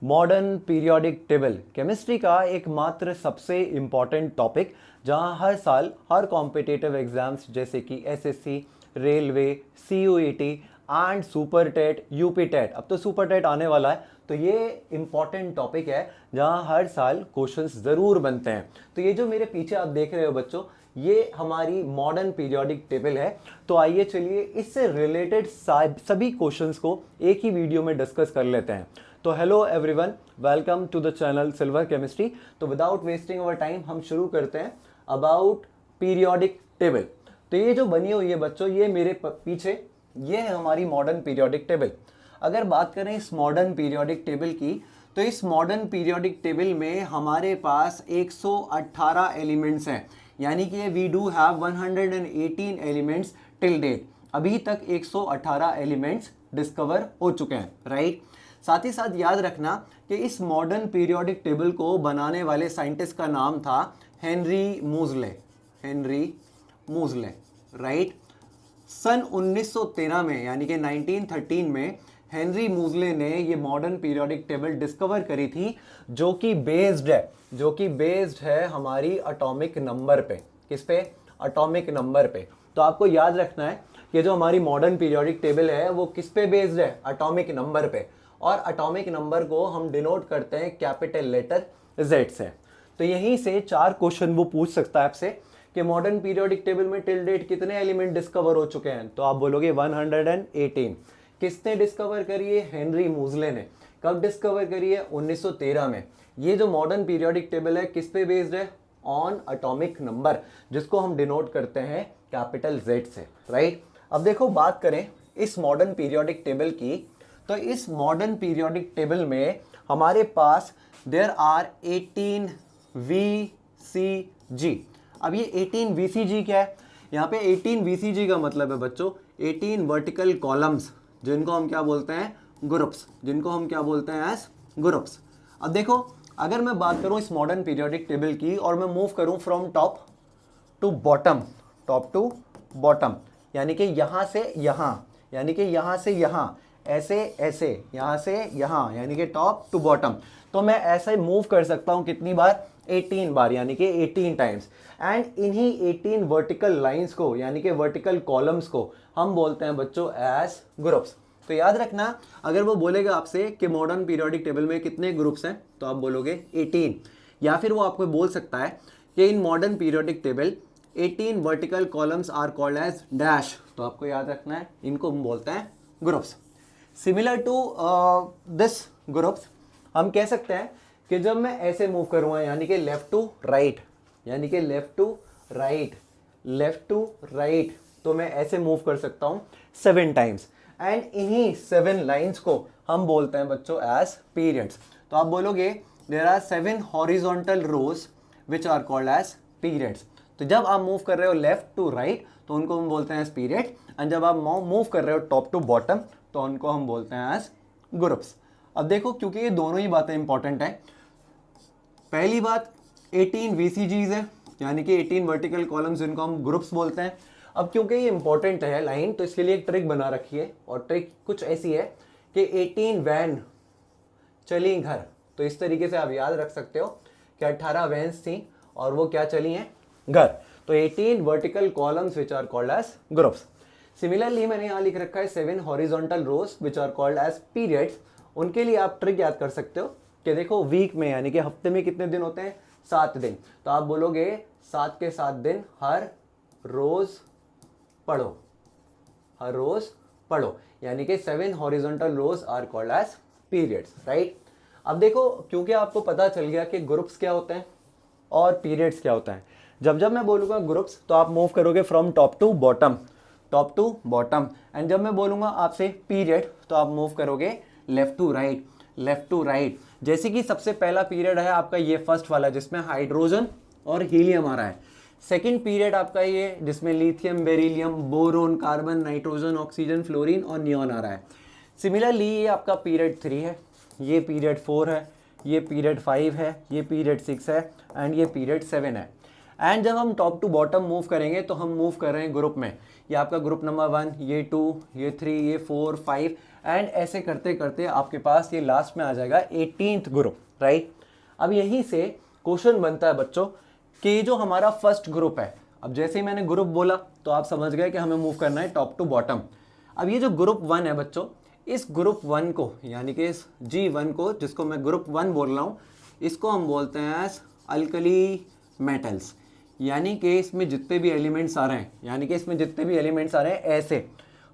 Modern periodic table chemistry का एकमात्र सबसे इम्पॉर्टेंट टॉपिक जहां हर साल हर कॉम्पिटिटिव एग्जाम्स जैसे कि SSC, railway, CUET and super TET, UP TET, अब तो सुपर टेट आने वाला है, तो ये इम्पॉर्टेंट टॉपिक है जहां हर साल क्वेश्चंस ज़रूर बनते हैं। तो ये जो मेरे पीछे आप देख रहे हो बच्चों, ये हमारी मॉडर्न पीरियोडिक टेबल है। तो आइए चलिए इससे रिलेटेड सभी क्वेश्चंस को एक ही वीडियो में डिस्कस कर लेते हैं। तो hello everyone, welcome to the channel silver chemistry. तो विदाउट वेस्टिंग अवर टाइम हम शुरू करते हैं अबाउट पीरियोडिक टेबल। तो ये जो बनी हुई है बच्चों, ये मेरे पीछे ये है हमारी मॉडर्न पीरियोडिक टेबल। अगर बात करें इस मॉडर्न पीरियोडिक टेबल की, तो इस मॉडर्न पीरियोडिक टेबल में हमारे पास 118 एलिमेंट्स हैं, यानी कि we do have 118 elements till date. अभी तक 118 एलिमेंट्स डिस्कवर हो चुके हैं, राइट। साथ ही साथ याद रखना कि इस मॉडर्न पीरियोडिक टेबल को बनाने वाले साइंटिस्ट का नाम था हेनरी मूजले, राइट। सन 1913 में, यानी कि 1913 में हेनरी मूजले ने ये मॉडर्न पीरियोडिक टेबल डिस्कवर करी थी, जो कि बेस्ड है हमारी एटॉमिक नंबर पे। किस पे? एटॉमिक नंबर पे। तो आपको याद रखना है कि जो हमारी मॉडर्न पीरियोडिक टेबल है वो किस पे बेस्ड है? एटॉमिक नंबर पे। और एटॉमिक नंबर को हम डिनोट करते हैं कैपिटल लेटर Z से। तो यहीं से 4 क्वेश्चन वो पूछ सकता है आपसे कि मॉडर्न पीरियोडिक टेबल में टिल डेट कितने एलिमेंट डिस्कवर हो चुके हैं। तो आप बोलोगे 118। किसने डिस्कवर करी है? हेनरी मूजले ने। कब डिस्कवर करी है? 1913 में। ये जो मॉडर्न पीरियोडिक टेबल है किस पे बेस्ड है? ऑन एटॉमिक नंबर, जिसको हम डिनोट करते हैं कैपिटल Z से, राइट। अब देखो, बात करें इस मॉडर्न पीरियोडिक टेबल की, तो इस मॉडर्न पीरियोडिक टेबल में हमारे पास देयर आर 18 VCG। अब ये 18 VCG क्या है? यहाँ पे 18 VCG का मतलब है बच्चों 18 वर्टिकल कॉलम्स, जिनको हम क्या बोलते हैं? ग्रुप्स, जिनको हम क्या बोलते हैं? Age groups. अब देखो, अगर मैं बात करूं इस मॉडर्न पीरियोडिक टेबल की और मैं मूव करूं फ्रॉम टॉप टू बॉटम, यानी कि यहां से यहां, यानी कि यहां से यहां, ऐसे यहां से यहां, यानी कि टॉप टू बॉटम, तो मैं ऐसे मूव कर सकता हूं कितनी बार? 18 बार, यानी कि 18 टाइम्स। एंड इन्हीं 18 वर्टिकल लाइंस को, यानी कि वर्टिकल कॉलम्स को हम बोलते हैं बच्चों एज ग्रुप्स। तो याद रखना, अगर वो बोलेगा आपसे कि मॉडर्न पीरियोडिक टेबल में कितने ग्रुप्स हैं, तो आप बोलोगे 18। या फिर वो आपको बोल सकता है कि in modern periodic table 18 vertical columns are called as dash, तो आपको याद रखना है इनको हम बोलते हैं groups. Similar to this groups, हम कह सकते हैं कि जब मैं ऐसे मूव करूँगा, यानी कि left to right, left to right, तो मैं ऐसे मूव कर सकता हूँ 7 टाइम्स। एंड इन्हीं 7 लाइंस को हम बोलते हैं बच्चों एज पीरियड्स। तो आप बोलोगे there are 7 horizontal rows which are called as periods. तो जब आप मूव कर रहे हो लेफ्ट टू राइट, तो उनको हम बोलते हैं एज पीरियड। एंड जब आप मूव कर रहे हो टॉप टू बॉटम, तो उनको हम बोलते हैं एज ग्रुप्स। अब देखो, क्योंकि ये दोनों ही बातें इंपॉर्टेंट है। पहली बात 18 VCGs है, यानी कि 18 वर्टिकल कॉलम्स, जिनको हम ग्रुप्स बोलते हैं। अब क्योंकि ये इंपॉर्टेंट है लाइन, तो इसके लिए एक ट्रिक बना रखी है, और ट्रिक कुछ ऐसी है कि 18 वैन चली घर। तो इस तरीके से आप याद रख सकते हो कि 18 वैन्स थी और वो क्या चली हैं? घर। तो 18 vertical columns which are called as groups. Similarly मैंने यहाँ लिख रखा है 7 horizontal rows which are called as periods. उनके लिए आप ट्रिक याद कर सकते हो कि देखो, वीक में, यानी कि हफ्ते में कितने दिन होते हैं? 7 दिन। तो आप बोलोगे 7 के 7 दिन हर रोज पढ़ो, यानी कि 7 horizontal rows are called as periods, right. अब देखो, क्योंकि आपको पता चल गया कि ग्रुप्स क्या होते हैं और पीरियड्स क्या होता है, जब मैं बोलूँगा ग्रुप्स, तो आप मूव करोगे from top to bottom. And जब मैं बोलूँगा आपसे पीरियड, तो आप मूव करोगे लेफ्ट टू राइट। जैसे कि सबसे पहला पीरियड है आपका ये फर्स्ट वाला, जिसमें हाइड्रोजन और हीलियम आ रहा है। सेकंड पीरियड आपका ये, जिसमें lithium, beryllium, boron, carbon, nitrogen, oxygen, fluorine और नियॉन आ रहा है। सिमिलरली ये आपका पीरियड 3 है, ये पीरियड 4 है, ये पीरियड 5 है, ये पीरियड 6 है, एंड ये पीरियड 7 है। एंड जब हम टॉप टू बॉटम मूव करेंगे, तो हम मूव कर रहे हैं ग्रुप में। ये आपका ग्रुप नंबर 1, ये 2, ये 3, ये 4, 5 एंड ऐसे करते करते आपके पास ये लास्ट में आ जाएगा 18th ग्रुप, राइट। अब यहीं से क्वेश्चन बनता है बच्चों कि ये जो हमारा फर्स्ट ग्रुप है, अब जैसे ही मैंने ग्रुप बोला तो आप समझ गए कि हमें मूव करना है टॉप टू बॉटम। अब ये जो ग्रुप 1 है बच्चों, इस ग्रुप 1 को यानी कि इस G1 को, जिसको मैं ग्रुप 1 बोल रहा हूँ, इसको हम बोलते हैं एज अल्कली मेटल्स। यानी कि इसमें जितने भी एलिमेंट्स आ रहे हैं, ऐसे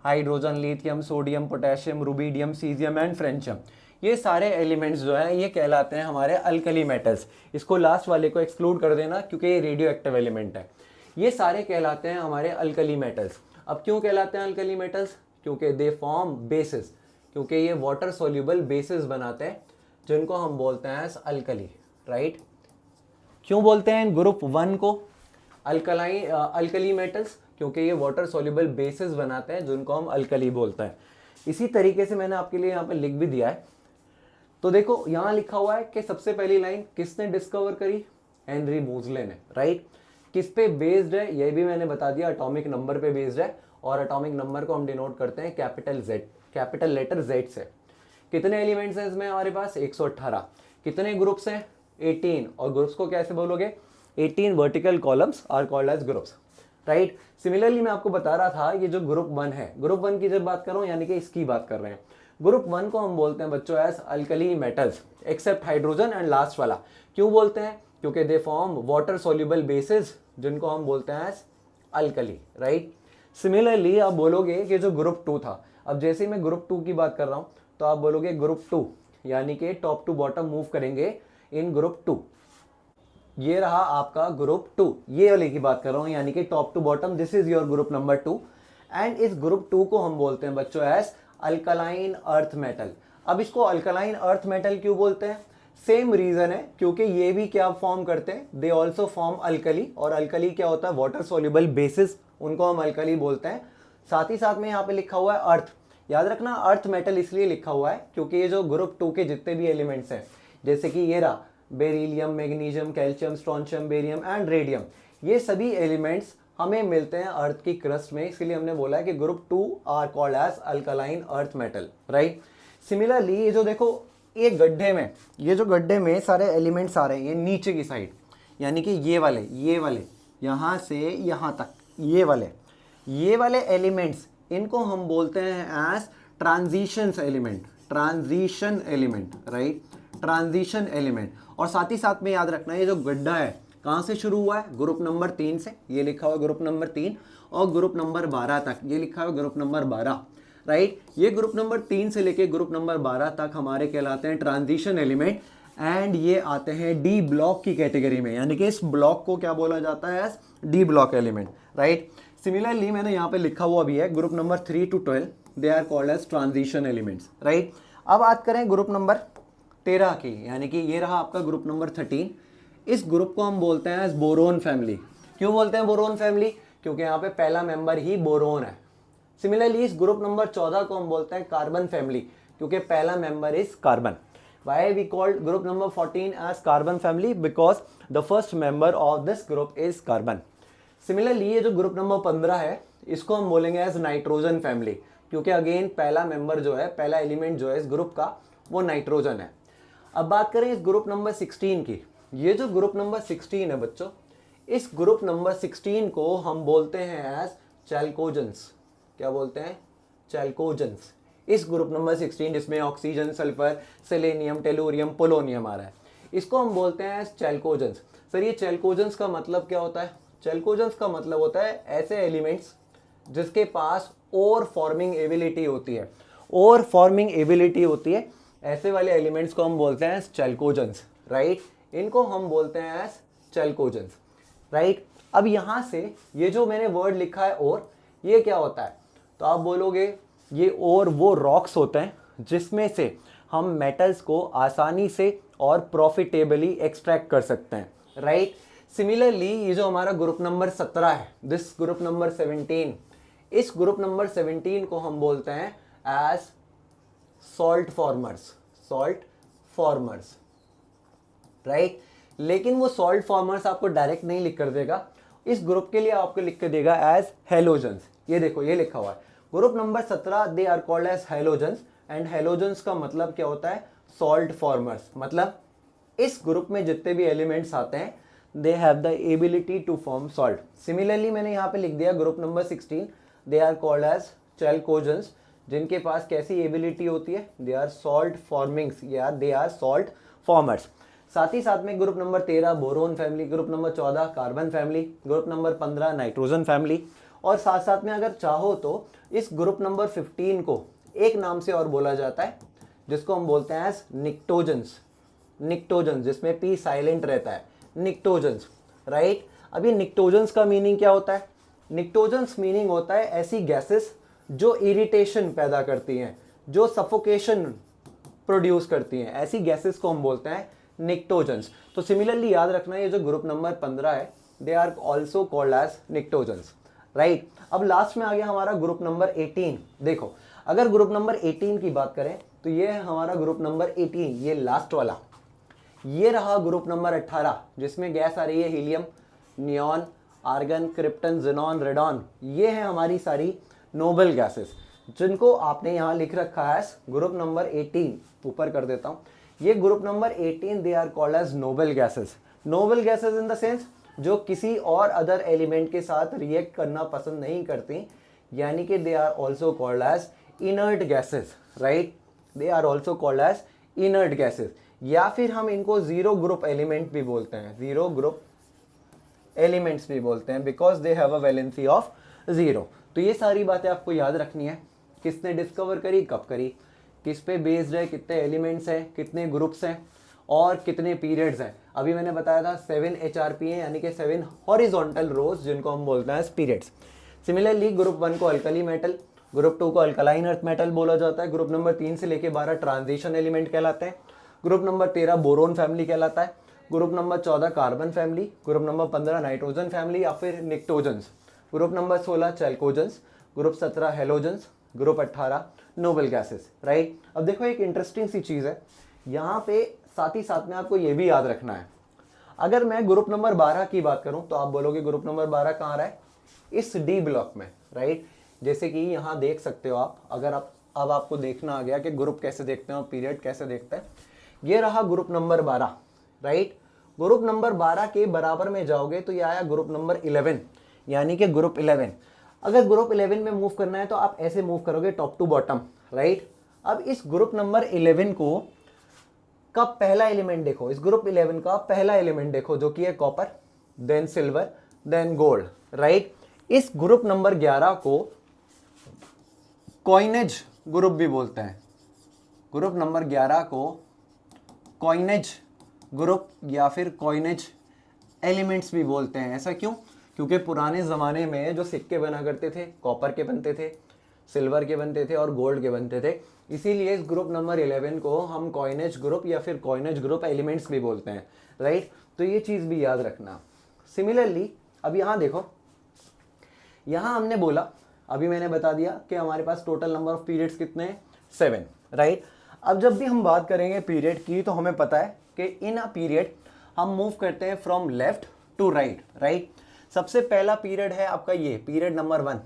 hydrogen, lithium, sodium, potassium, rubidium, caesium and francium, ये सारे एलिमेंट्स जो है ये कहलाते हैं हमारे अल्कली मेटल्स। इसको लास्ट वाले को एक्सक्लूड कर देना क्योंकि ये रेडियो एक्टिव एलिमेंट है। ये सारे कहलाते हैं हमारे अल्कली मेटल्स। अब क्यों कहलाते हैं अल्कली मेटल्स? क्योंकि दे फॉर्म बेसिस, क्योंकि ये वाटर सोल्यूबल बेसिस बनाते हैं जिनको हम बोलते हैं अल्कली, राइट। क्यों बोलते हैं इन ग्रुप 1 को अल्कली मेटल्स? क्योंकि ये वाटर सोल्यूबल बेसिस बनाते हैं जिनको हम अल्कली बोलते हैं। इसी तरीके से मैंने आपके लिए यहाँ पे लिख भी दिया है। तो देखो यहाँ लिखा हुआ है कि सबसे पहली लाइन किसने डिस्कवर करी? हेनरी मोज़ले ने, राइट। किस पे बेस्ड है ये भी मैंने बता दिया, एटॉमिक नंबर पे बेस्ड है, और एटॉमिक नंबर को हम डिनोट करते हैं capital Z, capital letter Z से। कितने एलिमेंट्स हैं इसमें हमारे पास? 118। कितने ग्रुप्स हैं? 18। और ग्रुप्स को कैसे बोलोगे? 18 vertical columns are called as groups, right. Similarly मैं आपको बता रहा था ये जो ग्रुप 1 है, ग्रुप 1 की जब बात कर रहा हूँ यानी कि इसकी बात कर रहे हैं, ग्रुप 1 को हम बोलते हैं बच्चों as alkali metals except hydrogen and last वाला। क्यों बोलते हैं? क्योंकि they form water soluble bases जिनको हम बोलते हैं एज अल्कली, राइट। सिमिलरली आप बोलोगे कि जो ग्रुप 2 था, अब जैसे ही मैं ग्रुप 2 की बात कर रहा हूँ तो आप बोलोगे ग्रुप 2, यानी कि टॉप टू बॉटम मूव करेंगे इन ग्रुप 2। ये रहा आपका ग्रुप 2, ये वाले की बात कर रहा हूँ, यानी कि top to bottom, this is your group number 2। And इस ग्रुप 2 को हम बोलते हैं बच्चों एज अल्कलाइन अर्थ मेटल। अब इसको अल्कलाइन अर्थ मेटल क्यों बोलते हैं? सेम रीजन है, क्योंकि ये भी क्या फॉर्म करते हैं? दे ऑल्सो फॉर्म अल्कली, और अल्कली क्या होता है? वाटर सोल्यूबल बेसिस, उनको हम अल्कली बोलते हैं। साथ ही साथ में यहाँ पे लिखा हुआ है अर्थ, याद रखना अर्थ मेटल इसलिए लिखा हुआ है क्योंकि ये जो ग्रुप 2 के जितने भी एलिमेंट्स हैं, जैसे कि ये रहा beryllium, magnesium, calcium, strontium, barium and radium, ये सभी एलिमेंट्स हमें मिलते हैं अर्थ की क्रस्ट में, इसलिए हमने बोला है कि group 2 are called as alkaline earth metal, right. Similarly ये जो देखो ये गड्ढे में सारे एलिमेंट्स आ रहे हैं, ये नीचे की साइड, यानी कि ये वाले यहाँ से यहाँ तक ये वाले एलिमेंट्स, इनको हम बोलते हैं as transition element, right, transition element. और साथ ही साथ में याद रखना ये जो गड्ढा है कहाँ से शुरू हुआ है? ग्रुप नंबर 3 से, ये लिखा हुआ ग्रुप नंबर 3, और ग्रुप नंबर 12 तक ये लिखा हुआ ग्रुप नंबर 12, राइट। ये ग्रुप नंबर 3 से लेके ग्रुप नंबर 12 तक हमारे कहलाते हैं ट्रांजिशन एलिमेंट, एंड ये आते हैं डी ब्लॉक की कैटेगरी में, यानी कि इस ब्लॉक को क्या बोला जाता है? D block element, right. Similarly मैंने यहाँ पे लिखा हुआ भी है group number 3 to 12 they are called as transition elements, right. अब बात करें ग्रुप नंबर 13 की, यानी कि ये रहा आपका ग्रुप नंबर 13। इस ग्रुप को हम बोलते हैं एज बोरोन फैमिली। क्यों बोलते हैं बोरोन फैमिली? क्योंकि यहाँ पे पहला मेंबर ही बोरोन है। सिमिलरली इस ग्रुप नंबर 14 को हम बोलते हैं कार्बन फैमिली, क्योंकि पहला member is carbon. Why we called group number 14 as carbon family? Because the first member of this group is carbon. Similarly ये जो ग्रुप नंबर 15 है इसको हम बोलेंगे एज नाइट्रोजन फैमिली, क्योंकि अगेन पहला मेंबर जो है, पहला एलिमेंट जो है इस ग्रुप का वो नाइट्रोजन है। अब बात करें इस ग्रुप नंबर 16 की, ये जो ग्रुप नंबर 16 है बच्चों, इस ग्रुप नंबर 16 को हम बोलते हैं एज चैल्कोजेंस। क्या बोलते हैं? चैल्कोजेंस। इस ग्रुप नंबर 16 जिसमें oxygen, sulphur, selenium, tellurium, polonium आ रहा है, इसको हम बोलते हैं चैल्कोजेंस। सर ये चैल्कोजेंस का मतलब क्या होता है? चैल्कोजेंस का मतलब होता है ऐसे एलिमेंट्स जिसके पास ओर फॉर्मिंग एबिलिटी होती है, ओर फॉर्मिंग एबिलिटी होती है, ऐसे वाले एलिमेंट्स को हम बोलते हैं चैल्कोजेंस, राइट। इनको हम बोलते हैं एज चैल्कोजेंस, राइट। अब यहाँ से ये जो मैंने वर्ड लिखा है और, ये क्या होता है? तो आप बोलोगे ये और वो रॉक्स होते हैं जिसमें से हम मेटल्स को आसानी से और प्रॉफिटेबली एक्सट्रैक्ट कर सकते हैं, राइट। सिमिलरली ये जो हमारा ग्रुप नंबर 17 है, दिस ग्रुप नंबर 17, इस ग्रुप नंबर 17 को हम बोलते हैं एज सॉल्ट फॉर्मर्स, राइट। लेकिन वो सॉल्ट फॉर्मर्स आपको डायरेक्ट नहीं लिख कर देगा, इस ग्रुप के लिए आपको लिख के देगा एज हेलोजेंस। ये देखो ये लिखा हुआ है group number 17 they are called as halogens and halogens का मतलब क्या होता है, सॉल्ट फॉर्मर्स। मतलब इस ग्रुप में जितने भी एलिमेंट्स आते हैं they have the ability to form salt. Similarly मैंने यहाँ पे लिख दिया group number 16, they are called as chalcogens, जिनके पास कैसी एबिलिटी होती है, दे आर सॉल्ट फॉर्मिंग्स या दे आर सॉल्ट फॉर्मर्स। साथ ही साथ में group number 13 boron family, group number 14 carbon family, group number 15 nitrogen family. और साथ साथ में अगर चाहो तो इस ग्रुप नंबर 15 को एक नाम से और बोला जाता है जिसको हम बोलते हैं एज निक्टोजेंस। निक्टोजेंस जिसमें पी साइलेंट रहता है, निक्टोजेंस, राइट। अभी निक्टोजेंस का मीनिंग क्या होता है, निक्टोजेंस मीनिंग होता है ऐसी गैसेस जो इरिटेशन पैदा करती हैं, जो सफोकेशन प्रोड्यूस करती हैं, ऐसी गैसेस को हम बोलते हैं निक्टोजेंस। तो सिमिलरली याद रखना ये जो ग्रुप नंबर 15 है they are also called as pnictogens, right. अब लास्ट में आ गया हमारा ग्रुप नंबर 18। देखो अगर ग्रुप नंबर 18 की बात करें तो ये है हमारा ग्रुप नंबर 18, ये लास्ट वाला। ये रहा ग्रुप नंबर 18 जिसमें गैस आ रही है helium, neon, argon, krypton, xenon, radon. ये है हमारी सारी नोबल गैसेस जिनको आपने यहाँ लिख रखा है ग्रुप नंबर 18। ऊपर कर देता हूँ, ये group number 18 they are called as noble gases. Noble gases in the sense जो किसी और अदर एलिमेंट के साथ रिएक्ट करना पसंद नहीं करती, यानी कि they are also called as inert gases, right. They are also called as inert gases, या फिर हम इनको जीरो ग्रुप एलिमेंट भी बोलते हैं, जीरो ग्रुप एलिमेंट्स भी बोलते हैं because they have a valency of zero. तो ये सारी बातें आपको याद रखनी है, किसने डिस्कवर करी, कब करी, किस पे बेस्ड है, कितने एलिमेंट्स हैं, कितने ग्रुप्स हैं और कितने पीरियड्स हैं। अभी मैंने बताया था 7 HRP हैं, यानी कि 7 हॉरिजॉन्टल रोज जिनको हम बोलते हैं पीरियड्स। सिमिलरली ग्रुप 1 को अल्कली मेटल, ग्रुप 2 को अल्कलाइन अर्थ मेटल बोला जाता है, ग्रुप नंबर 3 से लेके 12 ट्रांजिशन एलिमेंट कहलाते हैं, ग्रुप नंबर 13 बोरोन फैमिली कहलाता है, group number 14 carbon family, group number 15 nitrogen family या फिर pnictogens, group number 16 chalcogens, group 17 halogens, group 18 noble gases, right. अब देखो एक इंटरेस्टिंग सी चीज़ है यहाँ पे, साथ ही साथ में आपको ये भी याद रखना है, अगर मैं ग्रुप नंबर 12 की बात करूं तो आप बोलोगे ग्रुप नंबर 12 कहाँ रहा है, इस डी ब्लॉक में, राइट। जैसे कि यहाँ देख सकते हो आप, अगर आप अब आपको देखना आ गया कि ग्रुप कैसे देखते हैं और पीरियड कैसे देखते हैं। ये रहा group number 12, right. Group number 12 के बराबर में जाओगे तो ये आया ग्रुप नंबर 11, यानी कि ग्रुप 11। अगर ग्रुप 11 में मूव करना है तो आप ऐसे मूव करोगे टॉप टू बॉटम, राइट। अब इस ग्रुप नंबर 11 को का पहला एलिमेंट देखो, इस ग्रुप 11 का पहला एलिमेंट देखो जो कि है copper, then silver, then gold, right. इस ग्रुप नंबर 11 को कॉइनेज ग्रुप भी बोलते हैं, ग्रुप नंबर 11 को कॉइनेज ग्रुप या फिर कॉइनेज एलिमेंट्स भी बोलते हैं। ऐसा क्यों? क्योंकि पुराने ज़माने में जो सिक्के बना करते थे कॉपर के बनते थे, सिल्वर के बनते थे और गोल्ड के बनते थे, इसीलिए इस ग्रुप नंबर 11 को हम कॉइनेज ग्रुप या फिर कॉइनेज ग्रुप एलिमेंट्स भी बोलते हैं, राइट। तो ये चीज़ भी याद रखना। सिमिलरली अब यहाँ देखो, यहाँ हमने बोला, अभी मैंने बता दिया कि हमारे पास टोटल नंबर ऑफ पीरियड्स कितने हैं, 7, राइट। अब जब भी हम बात करेंगे पीरियड की तो हमें पता है कि इन अ पीरियड हम मूव करते हैं from left to right, right. सबसे पहला पीरियड है आपका ये पीरियड नंबर 1,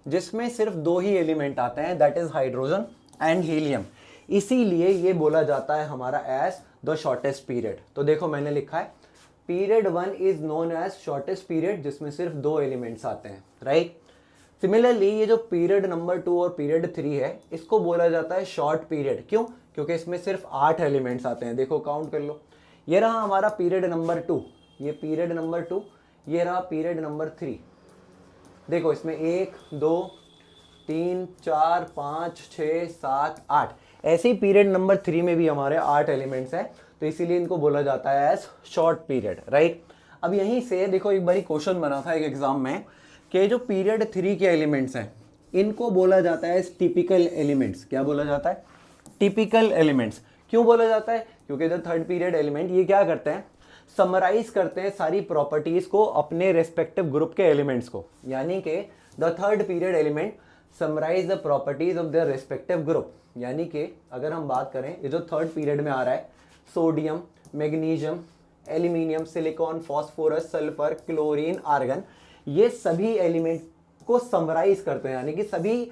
जिसमें सिर्फ 2 ही एलिमेंट आते हैं, that is hydrogen and helium. इसीलिए ये बोला जाता है हमारा एज द शॉर्टेस्ट पीरियड। तो देखो मैंने लिखा है period 1 is known as shortest period, जिसमें सिर्फ 2 एलिमेंट्स आते हैं, राइट। सिमिलरली ये जो पीरियड नंबर 2 और पीरियड 3 है इसको बोला जाता है शॉर्ट पीरियड। क्यों? क्योंकि इसमें सिर्फ 8 एलिमेंट्स आते हैं। देखो काउंट कर लो, ये रहा हमारा पीरियड नंबर 2, ये पीरियड नंबर 2, ये रहा पीरियड नंबर 3। देखो इसमें 1 2 3 4 5 6 7 8, ऐसे ही पीरियड नंबर 3 में भी हमारे 8 एलिमेंट्स हैं, तो इसीलिए इनको बोला जाता है एज शॉर्ट पीरियड, राइट। अब यहीं से देखो एक बारी क्वेश्चन बना था एक एग्जाम में कि जो पीरियड 3 के एलिमेंट्स हैं इनको बोला जाता है टिपिकल एलिमेंट्स। क्या बोला जाता है? Typical elements. क्यों बोला जाता है? क्योंकि जो थर्ड पीरियड एलिमेंट ये क्या करते हैं, समराइज करते हैं सारी प्रॉपर्टीज को अपने रेस्पेक्टिव ग्रुप के एलिमेंट्स को, यानी कि the third period element summarise the properties of their respective group. यानी कि अगर हम बात करें ये जो थर्ड पीरियड में आ रहा है, sodium, magnesium, aluminium, silicon, phosphorus, sulphur, chlorine, argon, ये सभी एलिमेंट को समराइज करते हैं, यानी कि सभी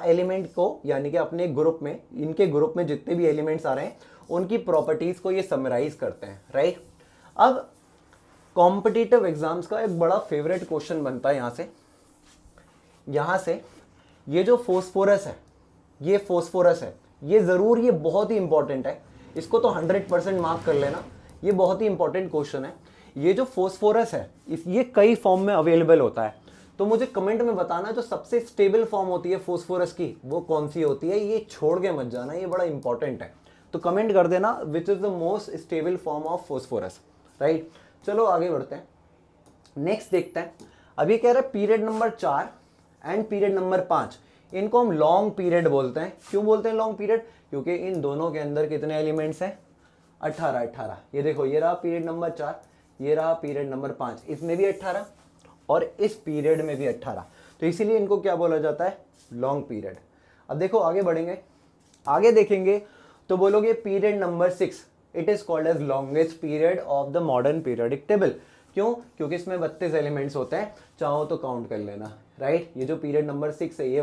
एलिमेंट को, यानी कि अपने ग्रुप में, इनके ग्रुप में जितने भी एलिमेंट्स आ रहे हैं उनकी प्रॉपर्टीज को ये समराइज करते हैं, राइट। अब कॉम्पिटिटिव एग्जाम्स का एक बड़ा फेवरेट क्वेश्चन बनता है यहाँ से ये जो फोस्फोरस है, ये फोस्फोरस है, ये ज़रूर, ये बहुत ही इंपॉर्टेंट है, इसको तो 100% मार्क कर लेना, ये बहुत ही इंपॉर्टेंट क्वेश्चन है। ये जो फोस्फोरस है ये कई फॉर्म में अवेलेबल होता है, तो मुझे कमेंट में बताना जो सबसे स्टेबल फॉर्म होती है फोस्फोरस की वो कौन सी होती है, ये छोड़ के मत जाना, ये बड़ा इंपॉर्टेंट है। तो कमेंट कर देना which is the most stable form of phosphorus, right. चलो आगे बढ़ते हैं, नेक्स्ट देखते हैं। अभी कह रहे हैं period number 4 and period number 5, इनको हम लॉन्ग पीरियड बोलते हैं। क्यों बोलते हैं लॉन्ग पीरियड? क्योंकि इन दोनों के अंदर कितने एलिमेंट्स हैं? 18। ये देखो, ये रहा पीरियड नंबर 4, ये रहा पीरियड नंबर 5, इसमें भी 18 और इस पीरियड में भी 18, तो इसीलिए इनको क्या बोला जाता है? Long period. अब देखो आगे बढ़ेंगे, आगे देखेंगे तो बोलोगे period number 6 it is called as longest period of the modern periodic table. क्यों? क्योंकि इसमें 32 एलिमेंट्स होते हैं, चाहो तो काउंट कर लेना, राइट। ये जो पीरियड नंबर 6 है, ये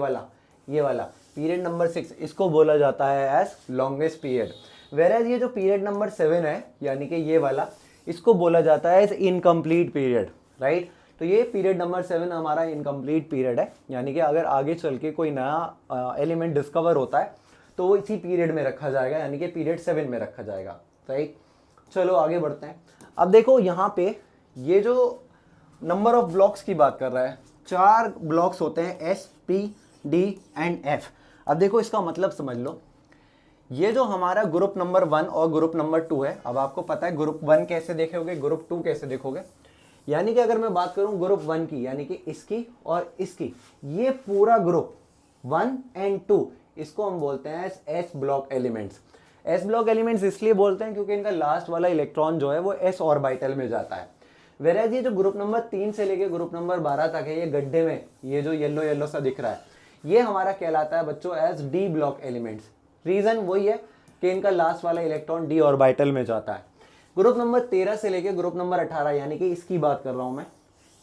वाला पीरियड नंबर 6, इसको बोला जाता है एज लॉन्गेस्ट पीरियड। वेराज ये जो पीरियड नंबर 7 है, यानी कि ये वाला, इसको बोला जाता है एज इनकम्प्लीट पीरियड, राइट। तो ये पीरियड नंबर 7 हमारा इनकम्प्लीट पीरियड है, यानी कि अगर आगे चल के कोई नया एलिमेंट डिस्कवर होता है तो वो इसी पीरियड में रखा जाएगा, यानी कि पीरियड 7 में रखा जाएगा, राइट। चलो आगे बढ़ते हैं। अब देखो यहाँ पे ये जो नंबर ऑफ ब्लॉक्स की बात कर रहा है, 4 ब्लॉक्स होते हैं, S, P, D and F. अब देखो इसका मतलब समझ लो, ये जो हमारा ग्रुप नंबर 1 और ग्रुप नंबर 2 है, अब आपको पता है ग्रुप 1 कैसे देखोगे, ग्रुप 2 कैसे देखोगे। यानी कि अगर मैं बात करूं ग्रुप 1 की, यानी कि इसकी और इसकी, ये पूरा ग्रुप 1 एंड 2, इसको हम बोलते हैं S block elements. S block elements इसलिए बोलते हैं क्योंकि इनका लास्ट वाला इलेक्ट्रॉन जो है वो एस ऑर्बिटल में जाता है। वेराज ये जो ग्रुप नंबर 3 से लेके ग्रुप नंबर 12 तक है, ये गड्ढे में ये जो येलो येलो सा दिख रहा है, ये हमारा कहलाता है बच्चों as D block elements. Reason वही है कि इनका लास्ट वाला इलेक्ट्रॉन डी ऑर्बिटल में जाता है। ग्रुप नंबर 13 से लेके ग्रुप नंबर 18, यानी कि इसकी बात कर रहा हूं मैं,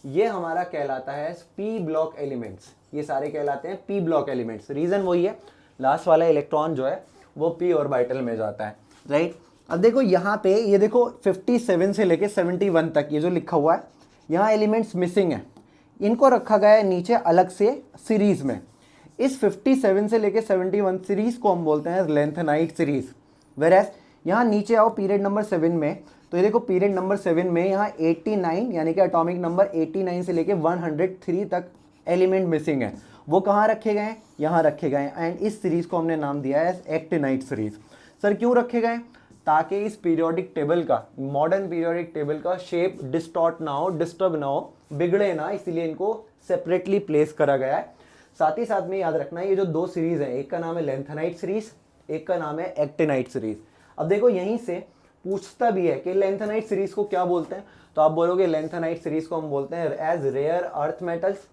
ये हमारा कहलाता है पी ब्लॉक एलिमेंट्स। ये सारे कहलाते हैं पी ब्लॉक एलिमेंट्स। रीजन वही है, लास्ट वाला इलेक्ट्रॉन जो है वो पी ऑर्बिटल में जाता है, राइट। अब देखो यहाँ पे, ये देखो 57 से लेके 71 तक ये जो लिखा हुआ है, यहाँ एलिमेंट्स मिसिंग है, इनको रखा गया है नीचे अलग से सीरीज में। इस 57 से लेके 71 सीरीज को हम बोलते हैं लेंथेनाइट सीरीज। वेराज यहाँ नीचे आओ पीरियड नंबर 7 में, तो ये देखो पीरियड नंबर 7 में यहाँ 89, यानी कि एटॉमिक नंबर 89 से लेके 103 तक एलिमेंट मिसिंग है। वो कहाँ रखे गए हैं? यहाँ रखे गए हैं, एंड इस सीरीज को हमने नाम दिया है एक्टिनाइट सीरीज। सर क्यों रखे गए? ताकि इस पीरियोडिक टेबल का, मॉडर्न पीरियोडिक टेबल का शेप डिस्टॉर्ट ना हो, डिस्टर्ब ना हो, बिगड़े ना, इसीलिए इनको सेपरेटली प्लेस करा गया है। साथ ही साथ में याद रखना है ये जो 2 सीरीज है, एक का नाम है लेंथेनाइट सीरीज, एक का नाम है एक्टिनाइट सीरीज। अब देखो यहीं से पूछता भी है कि लेंथेनाइट सीरीज को क्या बोलते हैं, तो आप बोलोगे लेंथेनाइट सीरीज को हम बोलते हैं as rare earth metals,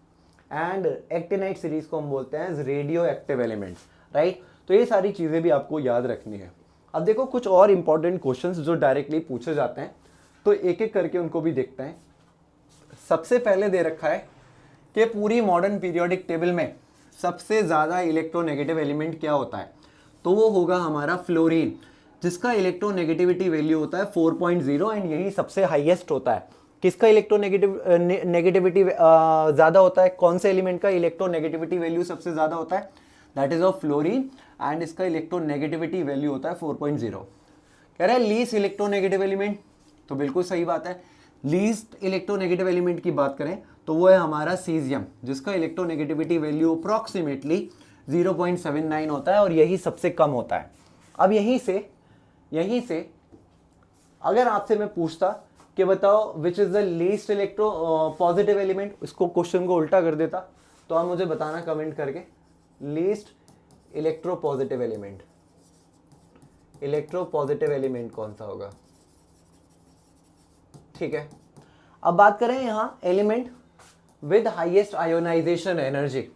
and actinide series को हम बोलते हैं as radioactive elements, right. तो ये सारी चीजें भी आपको याद रखनी है। अब देखो कुछ और इंपॉर्टेंट क्वेश्चंस जो डायरेक्टली पूछे जाते हैं, तो एक एक करके उनको भी देखते हैं। सबसे पहले दे रखा है कि पूरी मॉडर्न पीरियोडिक टेबल में सबसे ज़्यादा इलेक्ट्रोनेगेटिव एलिमेंट क्या होता है, तो वो होगा हमारा फ्लोरीन, जिसका इलेक्ट्रोनेगेटिविटी वैल्यू होता है 4.0, एंड यही सबसे हाईएस्ट होता है। किसका इलेक्ट्रोनेगेटिविटी ज़्यादा होता है? कौन से एलिमेंट का इलेक्ट्रोनेगेटिविटी वैल्यू सबसे ज़्यादा होता है? That is of fluorine, and इसका इलेक्ट्रोनेगेटिविटी वैल्यू होता है 4.0। कह रहा है लीस्ट इलेक्ट्रोनेगेटिव एलिमेंट, तो बिल्कुल सही बात है। लीस्ट इलेक्ट्रोनेगेटिव एलिमेंट की बात करें तो वो है हमारा सीजियम, जिसका इलेक्ट्रोनेगेटिविटी वैल्यू अप्रॉक्सीमेटली 0.79 होता है, और यही सबसे कम होता है। अब यहीं से अगर आपसे मैं पूछता कि बताओ which is the least electropositive element, इसको क्वेश्चन को उल्टा कर देता, तो आप मुझे बताना कमेंट करके, least electropositive element, electropositive element कौन सा होगा? ठीक है। अब बात करें यहाँ element with highest ionisation energy.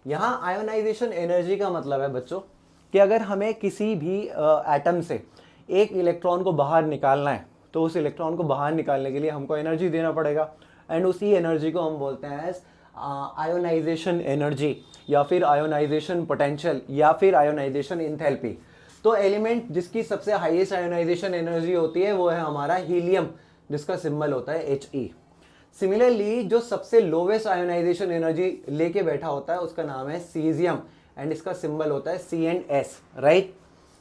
यहाँ आयोनाइजेशन एनर्जी का मतलब है बच्चों कि अगर हमें किसी भी एटम से एक इलेक्ट्रॉन को बाहर निकालना है, तो उस इलेक्ट्रॉन को बाहर निकालने के लिए हमको एनर्जी देना पड़ेगा, एंड उसी एनर्जी को हम बोलते हैं एज आयोनाइजेशन एनर्जी या फिर आयोनाइजेशन पोटेंशियल या फिर आयोनाइजेशन इंथैल्पी। तो एलिमेंट जिसकी सबसे हाईएस्ट आयोनाइजेशन एनर्जी होती है वो है हमारा हीलियम, जिसका सिंबल होता है He। सिमिलरली जो सबसे लोवेस्ट आयोनाइजेशन एनर्जी लेके बैठा होता है उसका नाम है सीजियम एंड इसका सिंबल होता है C&S, राइट।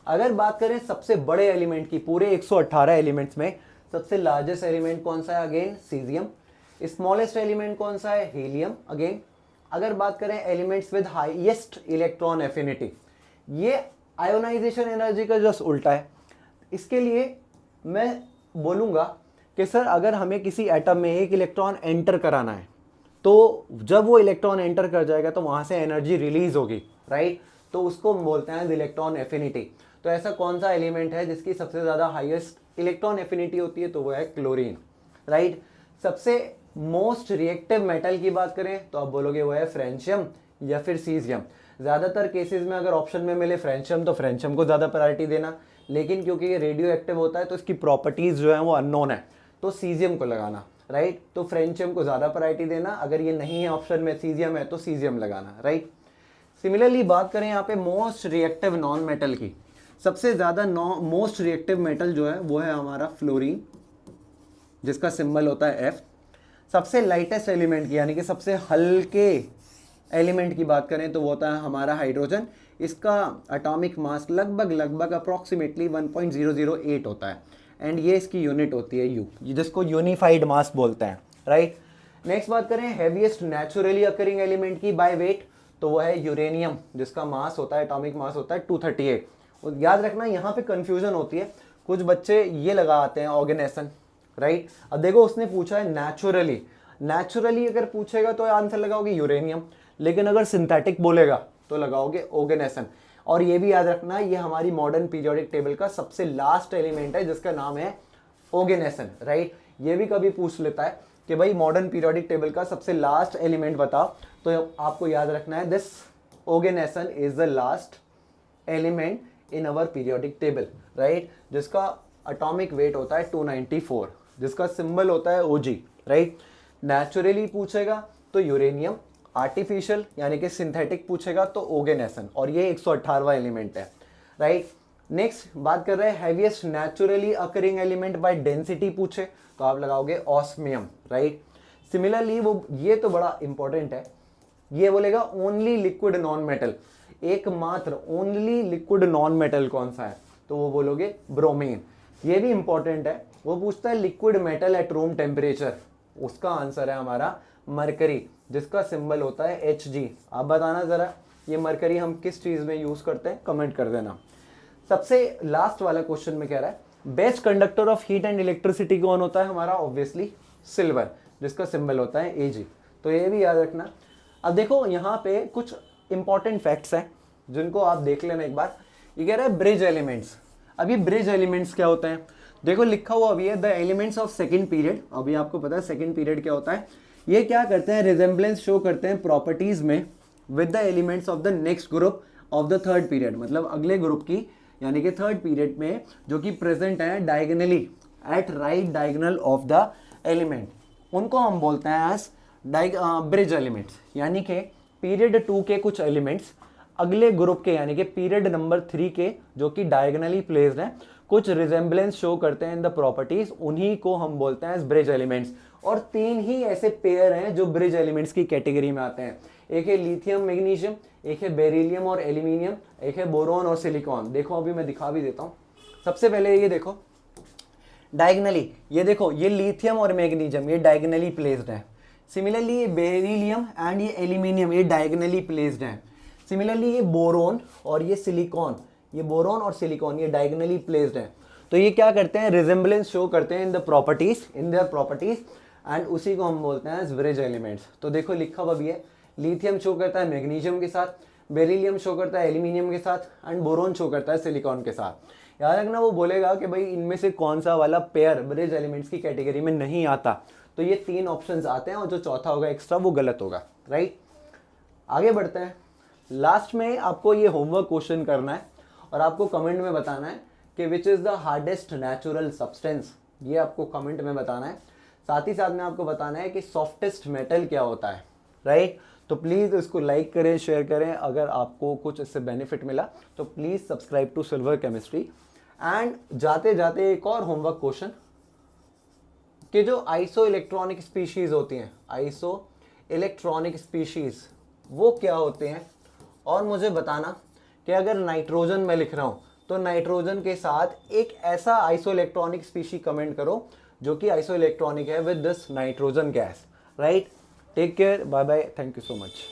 अगर बात करें सबसे बड़े एलिमेंट की, पूरे 118 एलिमेंट्स में सबसे लार्जेस्ट एलिमेंट कौन सा है, अगेन सीजियम। स्मॉलेस्ट एलिमेंट कौन सा है, हीलियम अगेन। अगर बात करें elements with highest electron affinity, ये आयोनाइजेशन एनर्जी का जस्ट उल्टा है। इसके लिए मैं बोलूँगा कि सर अगर हमें किसी एटम में एक इलेक्ट्रॉन एंटर कराना है तो जब वो इलेक्ट्रॉन एंटर कर जाएगा तो वहाँ से एनर्जी रिलीज होगी, राइट। तो उसको हम बोलते हैं इलेक्ट्रॉन एफिनिटी। तो ऐसा कौन सा एलिमेंट है जिसकी सबसे ज़्यादा हाईएस्ट इलेक्ट्रॉन एफिनिटी होती है, तो वो है क्लोरीन, राइट। सबसे मोस्ट रिएक्टिव मेटल की बात करें तो आप बोलोगे वो है फ्रेंशियम या फिर सीजियम। ज़्यादातर केसेस में अगर ऑप्शन में मिले फ्रेंशियम तो फ्रेंशियम को ज़्यादा प्रायोरिटी देना, लेकिन क्योंकि ये रेडियो एक्टिव होता है तो इसकी प्रॉपर्टीज़ जो है वो अननोन है, तो सीजियम को लगाना, राइट। तो फ्रेंशियम को ज़्यादा प्रायोरिटी देना, अगर ये नहीं है ऑप्शन में सीजियम है तो सीजियम लगाना, राइट। सिमिलरली बात करें यहाँ पे मोस्ट रिएक्टिव नॉन मेटल की, सबसे ज़्यादा मोस्ट रिएक्टिव मेटल जो है वो है हमारा फ्लोरीन, जिसका सिंबल होता है F। सबसे लाइटेस्ट एलिमेंट की यानी कि सबसे हल्के एलिमेंट की बात करें तो वो होता है हमारा हाइड्रोजन। इसका एटॉमिक मास लगभग अप्रॉक्सीमेटली 1.008 होता है एंड ये इसकी यूनिट होती है U, जिसको यूनिफाइड मास बोलते हैं, राइट। नेक्स्ट बात करें हैवीएस्ट नेचुरली अकरिंग एलिमेंट की बाय वेट, तो वो है यूरेनियम, जिसका मास होता है, एटॉमिक मास होता है 238। और याद रखना यहाँ पे कंफ्यूजन होती है, कुछ बच्चे ये लगाते हैं ऑर्गेनेसन, राइट। अब देखो उसने पूछा है नेचुरली, नेचुरली अगर पूछेगा तो आंसर लगाओगे यूरेनियम, लेकिन अगर सिंथेटिक बोलेगा तो लगाओगे ऑर्गेनेसन। और ये भी याद रखना ये हमारी मॉडर्न पीरियोडिक टेबल का सबसे लास्ट एलिमेंट है जिसका नाम है ऑर्गेनेसन, राइट। ये भी कभी पूछ लेता है कि भाई मॉडर्न पीरियोडिक टेबल का सबसे लास्ट एलिमेंट बताओ, तो आपको याद रखना है this oganesson is the last element in our periodic table, right, जिसका एटॉमिक वेट होता है 294, जिसका सिंबल होता है OG, राइट। नेचुरली पूछेगा तो यूरेनियम, आर्टिफिशियल यानी कि सिंथेटिक पूछेगा तो ऑर्गेनेसन, और ये 118वां एलिमेंट है, राइट। नेक्स्ट बात कर रहे हैं heaviest naturally occurring element by density पूछे तो आप लगाओगे ऑस्मियम, राइट। सिमिलरली वो ये तो बड़ा इंपॉर्टेंट है, ये बोलेगा ओनली लिक्विड नॉन मेटल, एकमात्र ओनली लिक्विड नॉन मेटल कौन सा है, तो वो बोलोगे ब्रोमीन। ये भी इंपॉर्टेंट है, वो पूछता है liquid metal at room temperature, उसका आंसर है हमारा मरकरी, जिसका सिंबल होता है Hg। आप बताना जरा ये मरकरी हम किस चीज में यूज करते हैं, कमेंट कर देना। सबसे लास्ट वाला क्वेश्चन में कह रहा है best conductor of heat and electricity कौन होता है, हमारा ऑब्वियसली सिल्वर, जिसका सिंबल होता है Ag। तो ये भी याद रखना। अब देखो यहाँ पे कुछ इंपॉर्टेंट फैक्ट्स हैं जिनको आप देख लेना एक बार। ये कह रहा है ब्रिज एलिमेंट्स। अब ये ब्रिज एलिमेंट्स क्या होते हैं, देखो लिखा हुआ अभी है the elements of second period. अभी आपको पता है सेकंड पीरियड क्या होता है, ये क्या करते हैं, रिजेम्बलेंस शो करते हैं प्रॉपर्टीज में with the elements of the next group of the third period, मतलब अगले ग्रुप की यानी कि थर्ड पीरियड में जो कि प्रेजेंट है diagonally at right diagonal of the element, उनको हम बोलते हैं एज ब्रिज एलिमेंट्स। यानी कि पीरियड 2 के कुछ एलिमेंट्स अगले ग्रुप के यानी कि पीरियड नंबर 3 के जो कि डायगोनली प्लेस्ड हैं, कुछ रिजेम्बलेंस शो करते हैं इन द प्रॉपर्टीज, उन्हीं को हम बोलते हैं ब्रिज एलिमेंट्स। और 3 ही ऐसे पेयर हैं जो ब्रिज एलिमेंट्स की कैटेगरी में आते हैं, एक है लिथियम मैग्नीशियम, एक है बेरिलियम और एल्यूमिनियम, एक है बोरोन और सिलिकॉन। देखो अभी मैं दिखा भी देता हूँ। सबसे पहले ये देखो डायगोनली, ये देखो ये लिथियम और मैग्नीशियम ये डायगोनली प्लेस्ड है। सिमिलरली ये बेरिलियम एंड ये एल्यूमिनियम ये डायगोनली प्लेस्ड है। सिमिलरली ये बोरोन और ये सिलिकॉन, ये बोरोन और सिलिकॉन ये डायगोनली प्लेस्ड है। तो ये क्या करते हैं, रिजेम्बलेंस शो करते हैं इन देयर प्रॉपर्टीज एंड उसी को हम बोलते हैं ब्रिज एलिमेंट्स। तो देखो लिखा हुआ भी है, लिथियम शो करता है मैग्नीशियम के साथ, बेरिलियम शो करता है एल्यूमिनियम के साथ एंड बोरोन शो करता है सिलिकॉन के साथ। याद रखना वो बोलेगा कि भाई इनमें से कौन सा वाला पेयर ब्रिज एलिमेंट्स की कैटेगरी में नहीं आता, तो ये 3 ऑप्शंस आते हैं और जो चौथा होगा एक्स्ट्रा वो गलत होगा, राइट। आगे बढ़ते हैं। लास्ट में आपको ये होमवर्क क्वेश्चन करना है और आपको कमेंट में बताना है कि which is the hardest natural substance, ये आपको कमेंट में बताना है। साथ ही साथ में आपको बताना है कि सॉफ्टेस्ट मेटल क्या होता है, राइट। तो प्लीज़ इसको लाइक करें, शेयर करें। अगर आपको कुछ इससे बेनिफिट मिला तो please subscribe to silver chemistry. And जाते जाते एक और होमवर्क क्वेश्चन, कि जो आइसो इलेक्ट्रॉनिक स्पीशीज़ होती हैं, आइसो इलेक्ट्रॉनिक स्पीशीज़ वो क्या होते हैं, और मुझे बताना कि अगर नाइट्रोजन मैं लिख रहा हूँ तो नाइट्रोजन के साथ एक ऐसा आइसो इलेक्ट्रॉनिक स्पीशी कमेंट करो जो कि आइसो इलेक्ट्रॉनिक है with this nitrogen gas, right. Take care, bye bye, thank you so much.